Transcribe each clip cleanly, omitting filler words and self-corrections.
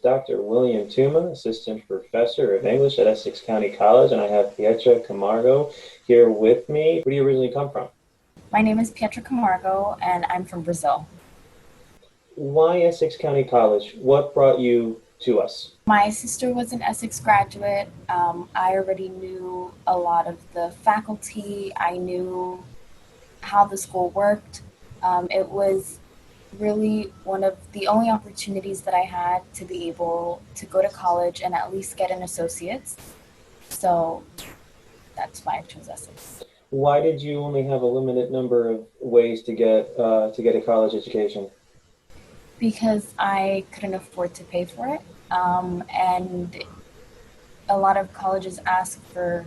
Dr. William Tooma, Assistant Professor of English at Essex County College, and I have Pyetra Camargo here with me. Where do you originally come from? My name is Pyetra Camargo, and I'm from Brazil. Why Essex County College? What brought you to us? My sister was an Essex graduate. I already knew a lot of the faculty. I knew how the school worked. It was really one of the only opportunities that I had to be able to go to college and at least get an associate's. So that's why I chose Essex. Why did you only have a limited number of ways to get a college education? Because I couldn't afford to pay for it. And a lot of colleges ask for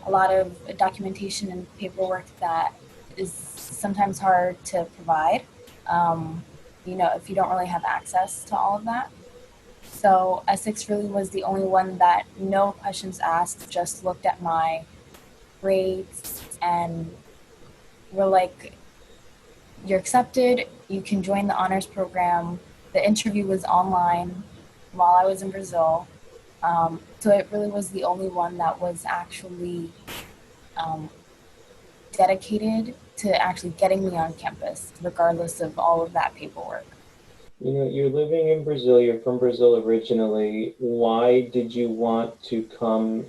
a lot of documentation and paperwork that is sometimes hard to provide, if you don't really have access to all of that. So Essex really was the only one that no questions asked, just looked at my grades and were like, you're accepted, you can join the honors program. The interview was online while I was in Brazil. So it really was the only one that was actually um, dedicated to actually getting me on campus, regardless of all of that paperwork. You know, you're living in Brazil, you're from Brazil originally. Why did you want to come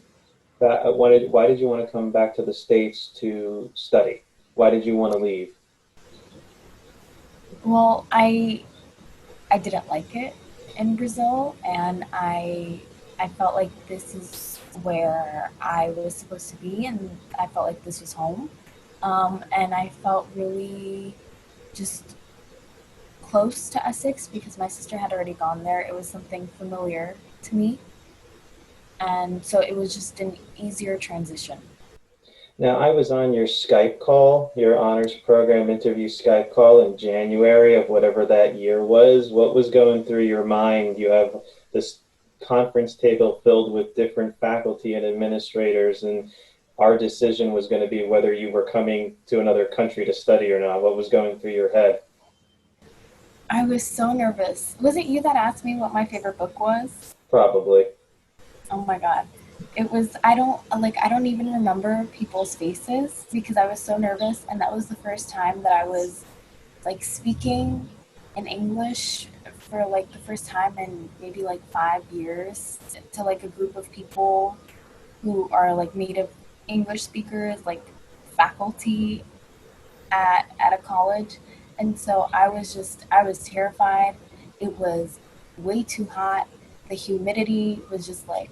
back? Why did you want to come back to the States to study? Why did you want to leave? Well, I didn't like it in Brazil, and I felt like this is where I was supposed to be, and I felt like this was home. And I felt really just close to Essex because my sister had already gone there. It was something familiar to me, and so it was just an easier transition. Now, I was on your Skype call, your honors program interview Skype call in January of whatever that year was. What was going through your mind? You have this conference table filled with different faculty and administrators, and our decision was going to be whether you were coming to another country to study or not. What was going through your head? I was so nervous. Was it you that asked me what my favorite book was? Probably. Oh my god. I don't even remember people's faces because I was so nervous, and that was the first time that I was like speaking in English for like the first time in maybe like 5 years to like a group of people who are like native English speakers, like faculty at a college. And so I was terrified. It was way too hot. The humidity was just like,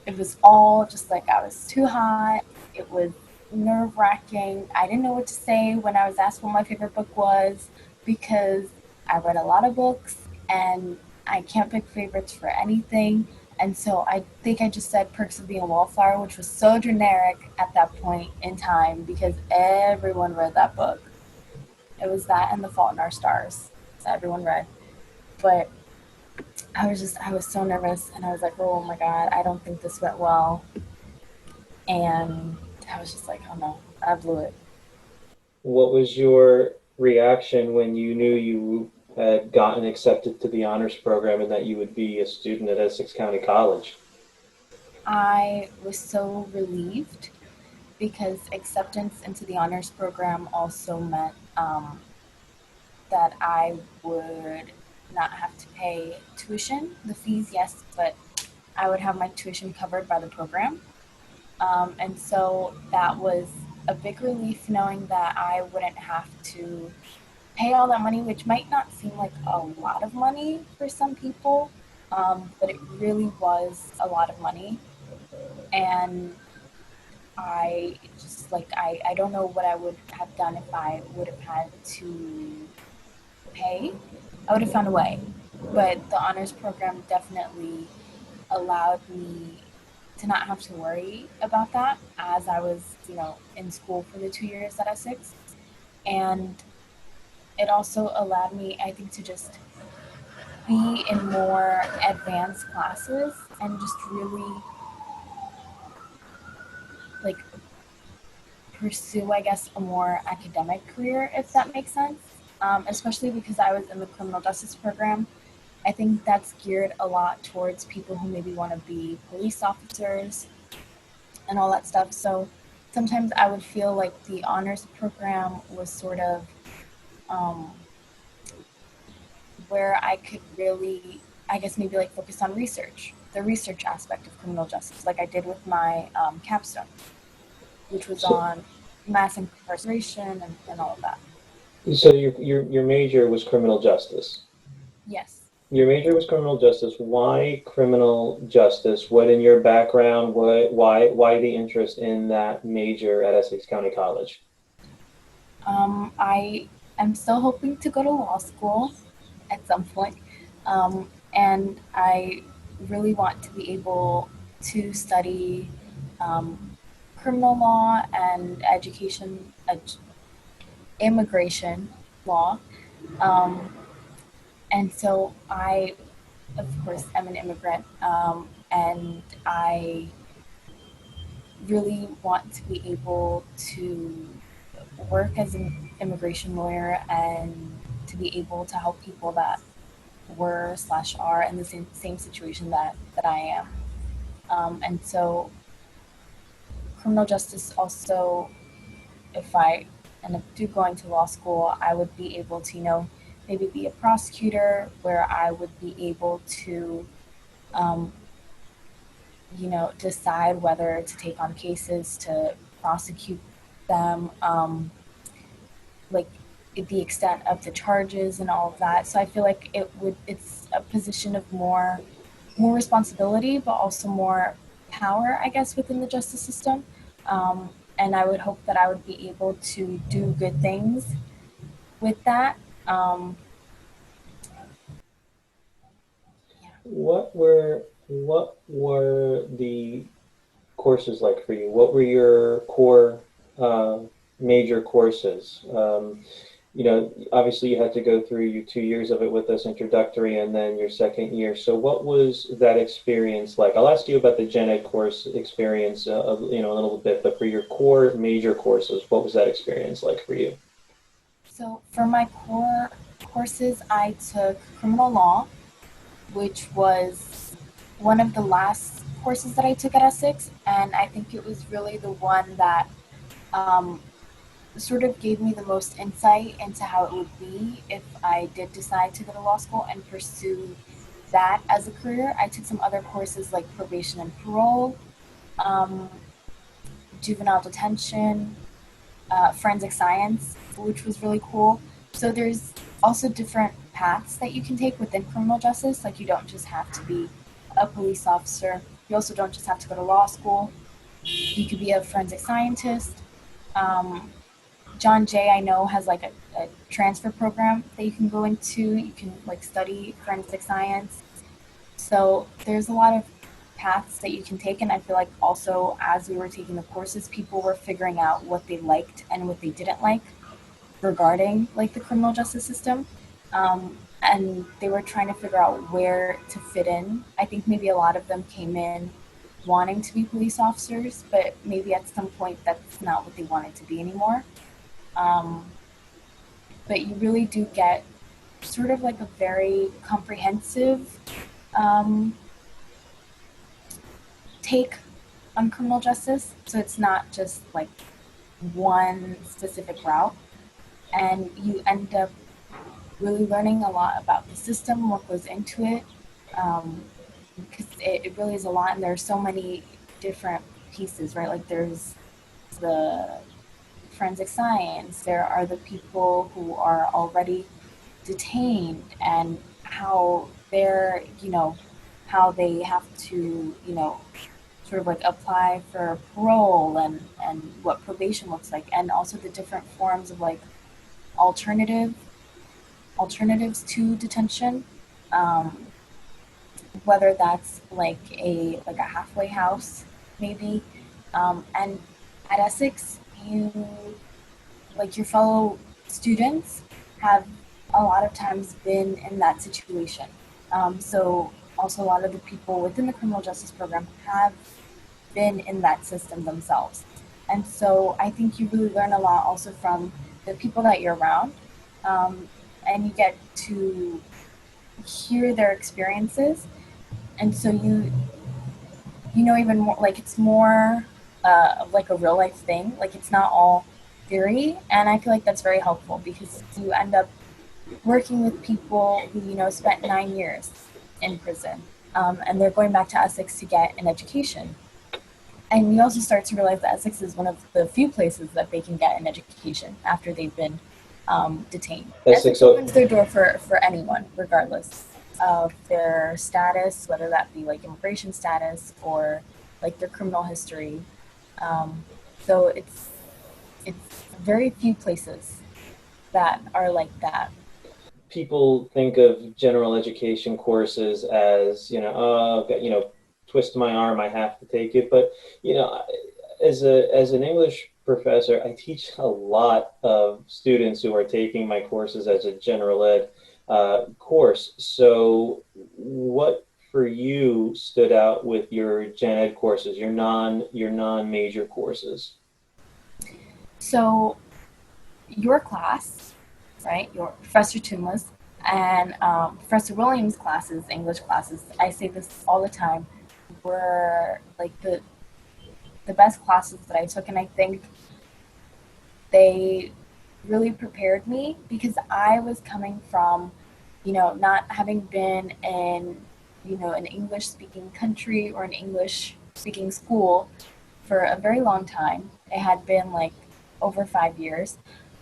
it was all just like I was too hot. It was nerve wracking. I didn't know what to say when I was asked what my favorite book was because I read a lot of books and I can't pick favorites for anything. And so I think I just said Perks of Being a Wallflower, which was so generic at that point in time because everyone read that book. It was that and The Fault in Our Stars that everyone read. But I was so nervous and I was like, oh my God, I don't think this went well. And I was just like, oh no, I blew it. What was your reaction when you knew you had gotten accepted to the honors program and that you would be a student at Essex County College? I was so relieved because acceptance into the honors program also meant that I would not have to pay tuition. The fees, yes, but I would have my tuition covered by the program. And so that was a big relief knowing that I wouldn't have to pay all that money, which might not seem like a lot of money for some people, but it really was a lot of money. And I don't know what I would have done if I would have had to pay. I would have found a way. But the honors program definitely allowed me to not have to worry about that as I was, in school for the 2 years at Essex. And it also allowed me, I think, to just be in more advanced classes and just really like pursue, I guess, a more academic career, if that makes sense. Especially because I was in the criminal justice program, I think that's geared a lot towards people who maybe want to be police officers and all that stuff. So sometimes I would feel like the honors program was sort of um, where I could really, I guess, maybe like focus on research, the research aspect of criminal justice, like I did with my capstone, which was So, on mass incarceration and all of that. so your major was criminal justice. Yes. Your major was criminal justice. Why criminal justice? What in your background? Why the interest in that major at Essex County College? I am still hoping to go to law school at some point, and I really want to be able to study criminal law and immigration law. Um, and so I, of course, am an immigrant, and I really want to be able to work as an immigration lawyer and to be able to help people that were/are in the same situation that I am. And so criminal justice also, if I end up do going to law school, I would be able to, maybe be a prosecutor where I would be able to, um, decide whether to take on cases to prosecute them, like the extent of the charges and all of that. So I feel like it's a position of more responsibility, but also more power, I guess, within the justice system. And I would hope that I would be able to do good things with that. Um, yeah. What were the courses like for you? What were your core major courses? Obviously you had to go through your 2 years of it with us introductory and then your second year. So what was that experience like? I'll ask you about the gen ed course experience, a little bit, but for your core major courses, what was that experience like for you? So for my core courses, I took criminal law, which was one of the last courses that I took at Essex, and I think it was really the one that um, sort of gave me the most insight into how it would be if I did decide to go to law school and pursue that as a career. I took some other courses like probation and parole, um, juvenile detention, forensic science, which was really cool. So there's also different paths that you can take within criminal justice. Like you don't just have to be a police officer. You also don't just have to go to law school. You could be a forensic scientist. Um, John Jay, I know, has like a transfer program that you can go into. You can like study forensic science. So there's a lot of paths that you can take. And I feel like also as we were taking the courses, people were figuring out what they liked and what they didn't like regarding like the criminal justice system. And they were trying to figure out where to fit in. I think maybe a lot of them came in wanting to be police officers, but maybe at some point that's not what they wanted to be anymore. Um, but you really do get sort of like a very comprehensive um, take on criminal justice. So it's not just like one specific route. And you end up really learning a lot about the system, what goes into it, because it really is a lot. And there are so many different pieces, right? Like there's the forensic science, there are the people who are already detained and how they're, how they have to, sort of like apply for parole and what probation looks like, and also the different forms of like alternative alternatives to detention, um, whether that's like a halfway house maybe, and at Essex you like your fellow students have a lot of times been in that situation. So also a lot of the people within the criminal justice program have been in that system themselves. And so I think you really learn a lot also from the people that you're around. Um, and you get to hear their experiences, and so you know even more, like it's more of like a real life thing, like it's not all theory. And I feel like that's very helpful because you end up working with people who spent 9 years in prison, and they're going back to Essex to get an education. And you also start to realize that Essex is one of the few places that they can get an education after they've been detained. Essex, Essex opens their door for anyone, regardless of their status, whether that be like immigration status or like their criminal history. Um, so it's very few places that are like that. people think of general education courses as, twist my arm, I have to take it. But, as an English professor, I teach a lot of students who are taking my courses as a general ed course. So what for you stood out with your gen ed courses, your non-major courses? So your class, right? Your Professor Tooma's and Professor Williams' classes, English classes. I say this all the time. Were like the best classes that I took, and I think they really prepared me because I was coming from, not having been in, an English speaking country or an English speaking school for a very long time. It had been like over 5 years,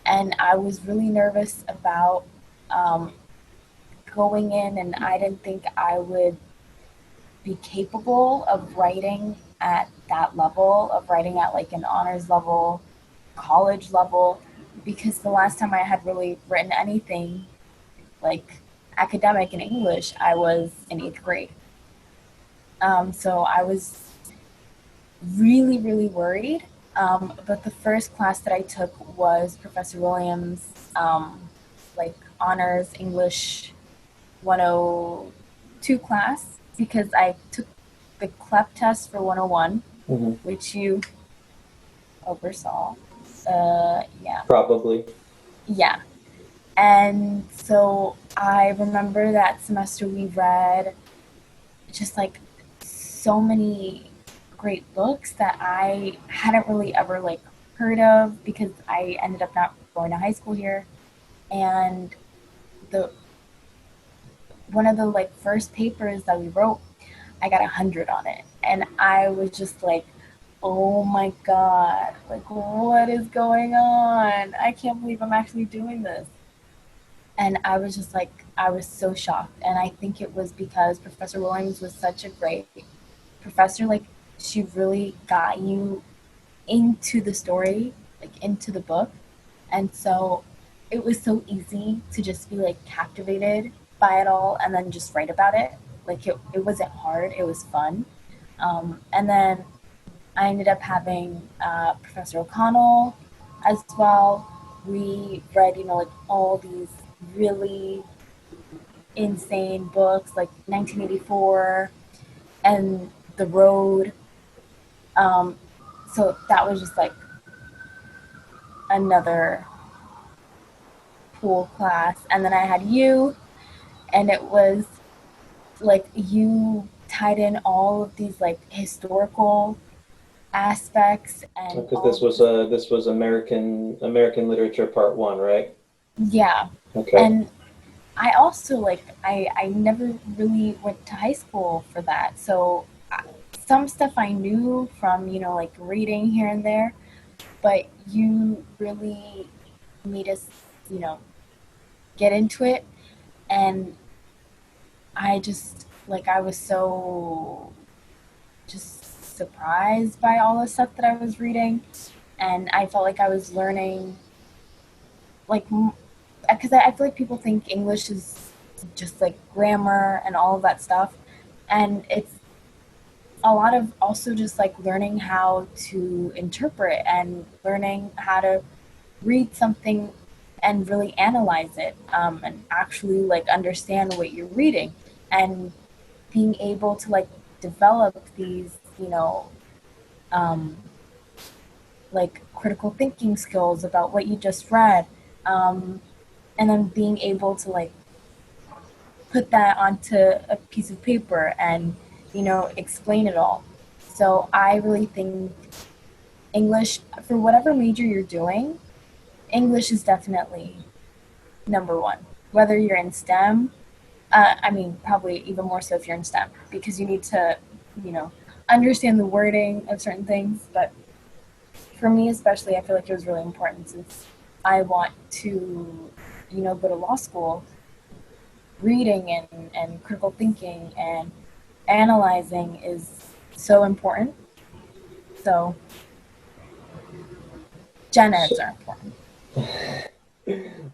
and I was really nervous about um, going in, and I didn't think I would be capable of writing at that level, of writing at like an honors level, college level, because the last time I had really written anything like academic in English, I was in eighth grade. So I was really, really worried. But the first class that I took was Professor Williams' like honors English 102 class because I took the CLEP test for 101, Mhm. which you oversaw. Yeah. Probably. Yeah. And so I remember that semester we read just like so many great books that I hadn't really ever like heard of because I ended up not going to high school here. And the one of the like first papers that we wrote, I got 100 on it, and I was just like, oh my god, like what is going on? I can't believe I'm actually doing this. And I was just like, I was so shocked. And I think it was because Professor Williams was such a great professor. Like, she really got you into the story, like into the book. And so it was so easy to just be like captivated by it all and then just write about it. Like, it wasn't hard, it was fun. And then I ended up having Professor O'Connell as well. We read, like all these really insane books, like 1984 and The Road. Um, so that was just like another cool class. And then I had you, and it was like you tied in all of these like historical aspects and Because all of this. this was American literature part one, right? Yeah. Okay. And I also like I never really went to high school for that. So some stuff I knew from, like reading here and there, but you really made us, you know, get into it. And I just, like, I was so just surprised by all the stuff that I was reading. And I felt like I was learning, like, because I feel like people think English is just like grammar and all of that stuff. And it's a lot of also just like learning how to interpret and learning how to read something and really analyze it, and actually like understand what you're reading, and being able to like develop these, um, like critical thinking skills about what you just read, um, and then being able to like put that onto a piece of paper and, explain it all. So I really think English, for whatever major you're doing, English is definitely number one. Whether you're in STEM, I mean, probably even more so if you're in STEM, because you need to, you know, understand the wording of certain things. But for me, especially, I feel like it was really important since I want to, go to law school. Reading and critical thinking and analyzing is so important. So gen eds So, are important.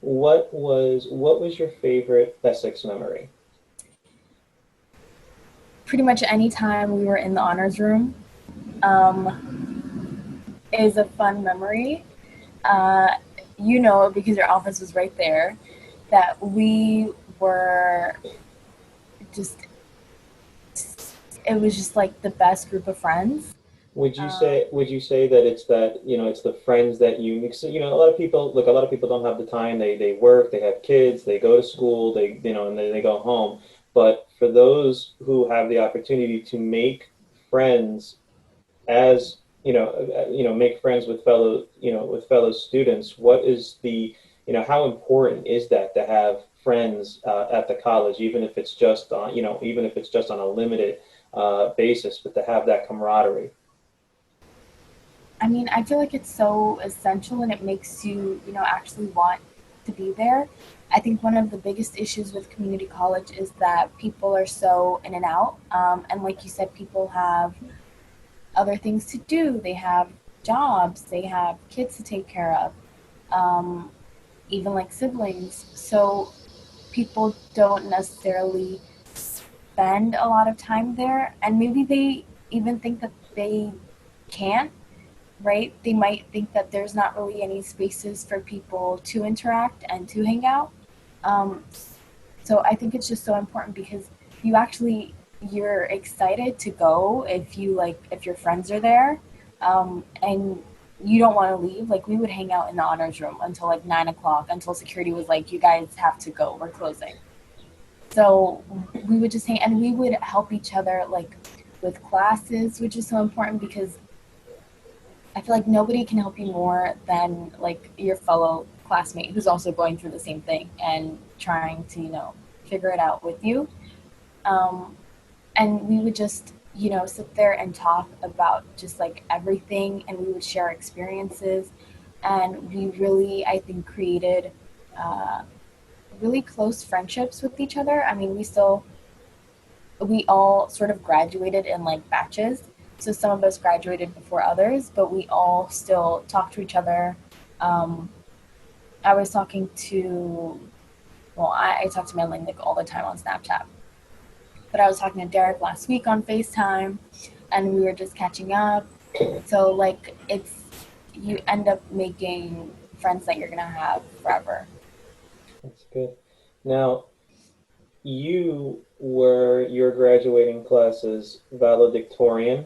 what was your favorite Essex memory? Pretty much any time we were in the honors room is a fun memory. Uh, because your office was right there, that we were just, it was just like the best group of friends. Would you say that it's the friends that you mix, a lot of people, look, a lot of people don't have the time. They work, they have kids, they go to school, and then they go home. But for those who have the opportunity to make friends as make friends with fellow students, what is the how important is that to have friends at the college, even if it's just on a limited basis, but to have that camaraderie? I mean, I feel like it's so essential and it makes you, actually want to be there. I think one of the biggest issues with community college is that people are so in and out. And like you said, people have other things to do. They have jobs, they have kids to take care of, um, even like siblings. So people don't necessarily spend a lot of time there. And maybe they even think that they can't, right? They might think that there's not really any spaces for people to interact and to hang out. Um, so I think it's just so important because you actually you're excited to go if your friends are there, and you don't want to leave. Like we would hang out in the honors room until like 9 o'clock until security was like, "You guys have to go. We're closing." So we would just hang and we would help each other like with classes, which is so important because I feel like nobody can help you more than like your fellow classmate who's also going through the same thing and trying to, figure it out with you. Um, and we would just, sit there and talk about just like everything and we would share experiences. And we really, I think, created uh, really close friendships with each other. I mean, we all sort of graduated in like batches. So some of us graduated before others, but we all still talk to each other. Um, I was talking to, well, I talk to Manling like all the time on Snapchat, but I was talking to Derek last week on FaceTime, and we were just catching up. So like you end up making friends that you're gonna have forever. That's good. Now, you were your graduating class's valedictorian,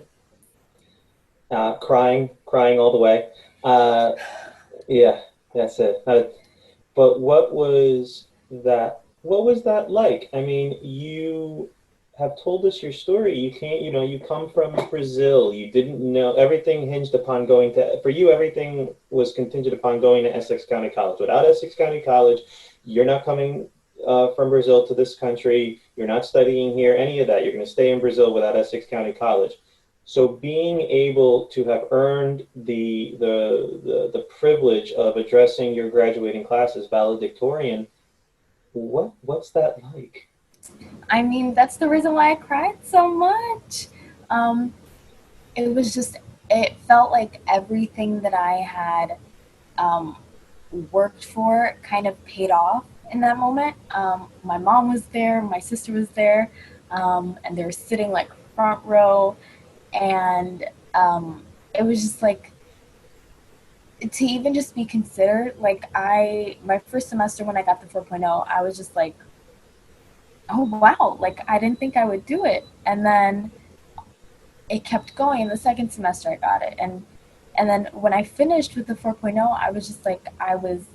crying all the way. Uh, yeah, that's it. But what was that like? I mean, you have told us your story. You come from Brazil. You didn't know everything hinged upon for you, everything was contingent upon going to Essex County College. Without Essex County College, you're not coming from Brazil to this country. You're not studying here, any of that. You're going to stay in Brazil without Essex County College. So being able to have earned the privilege of addressing your graduating class as valedictorian, what's that like? I mean, that's the reason why I cried so much. Um, it was just, it felt like everything that I had um, worked for kind of paid off in that moment. My mom was there, my sister was there, and they were sitting like front row, and it was just like to even just be considered. Like my first semester when I got the 4.0, I was just like, oh wow, like I didn't think I would do it, and then it kept going. In the second semester, I got it, and then when I finished with the 4.0, I was just like I was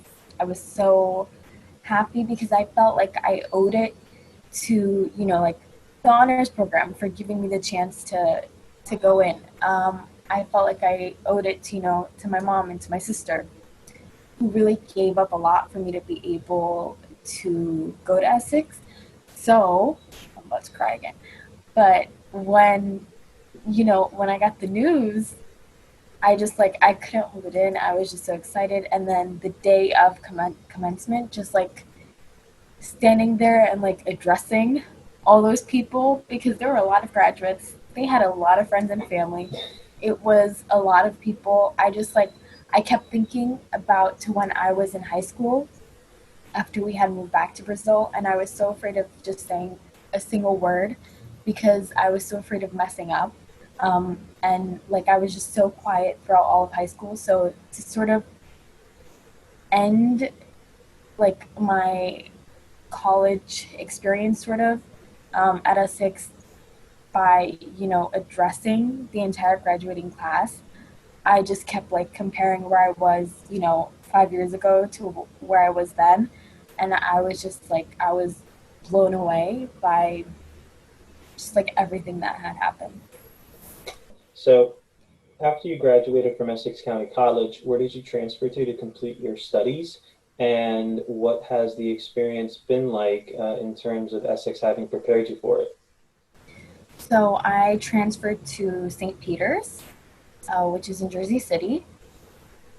so happy because I felt like I owed it to, like the honors program for giving me the chance to go in. I felt like I owed it to, to my mom and to my sister, who really gave up a lot for me to be able to go to Essex. So I'm about to cry again. But when I got the news, I just like I couldn't hold it in. I was just so excited. And then the day of commencement, just like standing there and like addressing all those people, because there were a lot of graduates. They had a lot of friends and family. It was a lot of people. I kept thinking about to when I was in high school after we had moved back to Brazil, and I was so afraid of just saying a single word because I was so afraid of messing up. And like I was just so quiet throughout all of high school. So to sort of end like my college experience, sort of at Essex by addressing the entire graduating class, I just kept like comparing where I was 5 years ago to where I was then, and I was just like I was blown away by just like everything that had happened. So, after you graduated from Essex County College, where did you transfer to complete your studies? And what has the experience been like in terms of Essex having prepared you for it? So I transferred to St. Peter's, which is in Jersey City,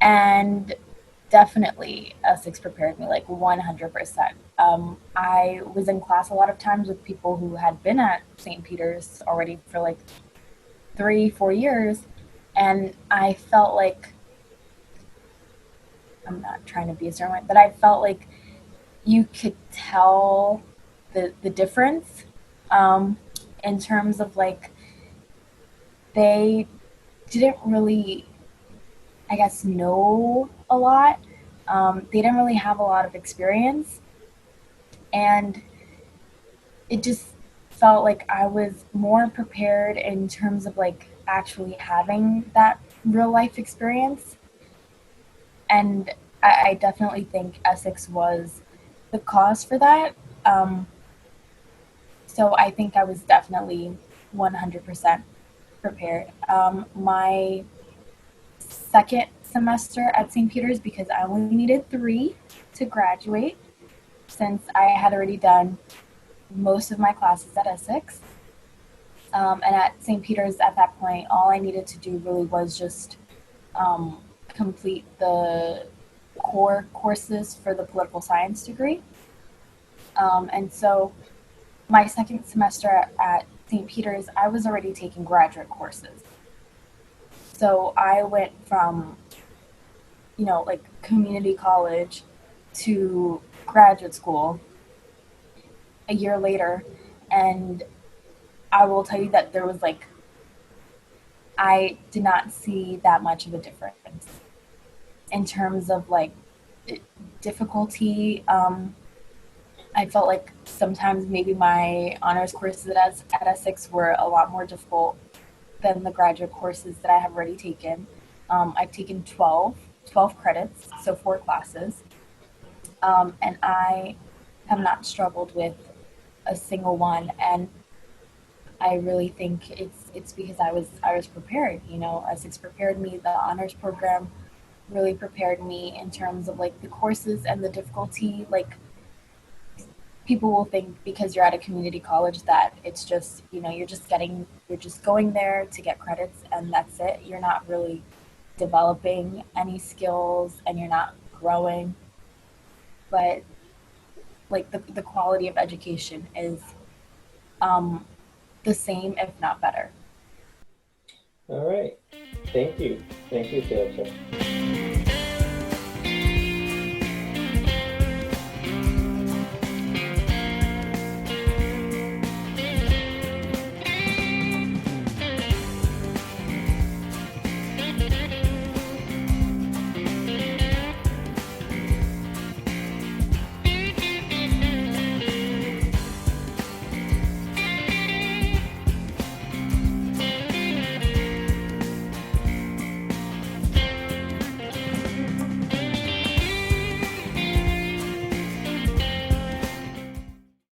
and definitely Essex prepared me like 100%. I was in class a lot of times with people who had been at St. Peter's already for like 3, 4 years, and I felt like I'm not trying to be a certain way, but I felt like you could tell the difference um, in terms of like they didn't really, I guess, know a lot. They didn't really have a lot of experience, and it just felt like I was more prepared in terms of like actually having that real life experience. And I definitely think Essex was the cause for that. Um, so I think I was definitely 100% prepared. My second semester at St. Peter's, because I only needed 3 to graduate, since I had already done most of my classes at Essex. And at St. Peter's, at that point, all I needed to do really was just complete the core courses for the political science degree. And so my second semester at St. Peter's, I was already taking graduate courses. So I went from, like community college to graduate school a year later. And I will tell you that there was like, I did not see that much of a difference in terms of like difficulty. I felt like sometimes maybe my honors courses at Essex were a lot more difficult than the graduate courses that I have already taken. I've taken 12 credits, so 4 classes, and I have not struggled with a single one. And I really think it's because I was prepared. Essex prepared me. The honors program really prepared me in terms of like the courses and the difficulty. Like people will think because you're at a community college that it's just you're just going there to get credits and that's it. You're not really developing any skills and you're not growing. But like the quality of education is um, the same, if not better. All right. Thank you. Thank you, Pyetra.